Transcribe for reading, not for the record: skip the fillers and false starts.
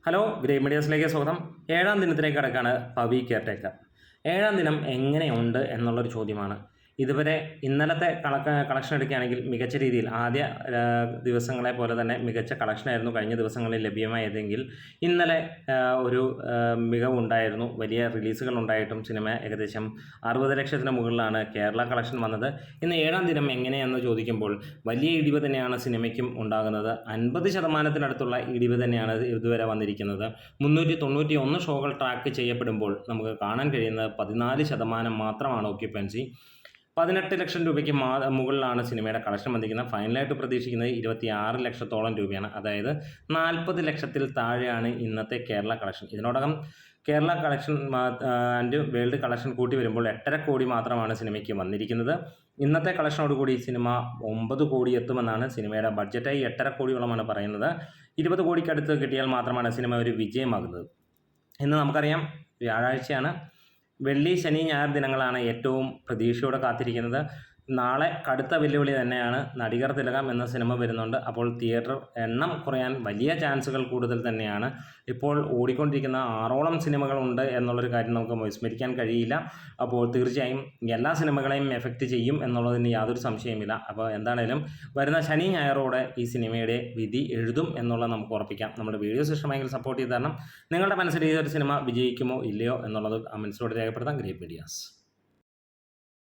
Hello great മീഡിയാസിലേക്ക് സ്വാഗതം. ഏഴാം ദിനത്തിലേക്ക് കടക്കാണ് Pavi caretaker. ഏഴാം ദിനം എങ്ങനെയുണ്ട് എന്നുള്ളൊരു ചോദ്യമാണ്. ഇതുവരെ ഇന്നലത്തെ കളക്ഷൻ എടുക്കുകയാണെങ്കിൽ മികച്ച രീതിയിൽ ആദ്യ ദിവസങ്ങളെ പോലെ തന്നെ മികച്ച കളക്ഷനായിരുന്നു കഴിഞ്ഞ ദിവസങ്ങളിൽ ലഭ്യമായതെങ്കിൽ ഇന്നലെ ഒരു മികവുണ്ടായിരുന്നു. വലിയ റിലീസുകൾ ഉണ്ടായിട്ടും സിനിമ ഏകദേശം 60 ലക്ഷത്തിന് മുകളിലാണ് കേരള കളക്ഷൻ വന്നത്. ഇന്ന് ഏഴാം ദിനം എങ്ങനെയെന്ന് ചോദിക്കുമ്പോൾ വലിയ ഇടിവ് തന്നെയാണ് സിനിമയ്ക്കും ഉണ്ടാകുന്നത്. 50% ഇടിവ് തന്നെയാണ് ഇതുവരെ വന്നിരിക്കുന്നത്. 391 ഷോകൾ ട്രാക്ക് ചെയ്യപ്പെടുമ്പോൾ നമുക്ക് കാണാൻ കഴിയുന്നത് 14% മാത്രമാണ് ഓക്യുപ്പൻസി. 18 ലക്ഷം രൂപയ്ക്ക് മുകളിലാണ് സിനിമയുടെ കളക്ഷൻ വന്നിരിക്കുന്നത്. ഫൈനലായിട്ട് പ്രതീക്ഷിക്കുന്നത് 26 ലക്ഷത്തോളം രൂപയാണ്. അതായത് 40 ലക്ഷത്തിൽ താഴെയാണ് ഇന്നത്തെ കേരള കളക്ഷൻ. ഇതിനോടകം Kerala collection and world collection കൂട്ടി വരുമ്പോൾ 8.5 കോടി മാത്രമാണ് സിനിമയ്ക്ക് വന്നിരിക്കുന്നത്. ഇന്നത്തെ കളക്ഷനോടുകൂടി സിനിമ 9 കോടി എത്തുമെന്നാണ് സിനിമയുടെ ബഡ്ജറ്റായി 8.5 കോടിയോളമാണ് പറയുന്നത്. 20 കോടിക്കടുത്ത് കിട്ടിയാൽ മാത്രമാണ് സിനിമ ഒരു വിജയമാകുന്നത്. ഇന്ന് നമുക്കറിയാം വ്യാഴാഴ്ചയാണ്. വെള്ളി, ശനി, ഞായർ ദിനങ്ങളാണ് ഏറ്റവും പ്രതീക്ഷയോടെ കാത്തിരിക്കുന്നത്. നാളെ കടുത്ത വെല്ലുവിളി തന്നെയാണ്. നടികർ തിലകം എന്ന സിനിമ വരുന്നുണ്ട്. അപ്പോൾ തിയേറ്റർ എണ്ണം കുറയാൻ വലിയ ചാൻസുകൾ കൂടുതൽ തന്നെയാണ്. ഇപ്പോൾ ഓടിക്കൊണ്ടിരിക്കുന്ന 6ഓളം സിനിമകളുണ്ട് എന്നുള്ളൊരു കാര്യം നമുക്ക് വിസ്മരിക്കാൻ കഴിയില്ല. അപ്പോൾ തീർച്ചയായും എല്ലാ സിനിമകളെയും എഫക്റ്റ് ചെയ്യും എന്നുള്ളതിന് യാതൊരു സംശയമില്ല. അപ്പോൾ എന്താണേലും വരുന്ന ശനി ഞായറോടെ ഈ സിനിമയുടെ വിധി എഴുതും എന്നുള്ളത് നമുക്ക് ഉറപ്പിക്കാം. നമ്മുടെ വീഡിയോസ് ഇഷ്ടമായെങ്കിൽ സപ്പോർട്ട് ചെയ്ത് തരണം. നിങ്ങളുടെ മനസ്സിൽ ഈ ഒരു സിനിമ വിജയിക്കുമോ ഇല്ലയോ എന്നുള്ളത് കമൻസിലൂടെ രേഖപ്പെടുത്താം. Great medias.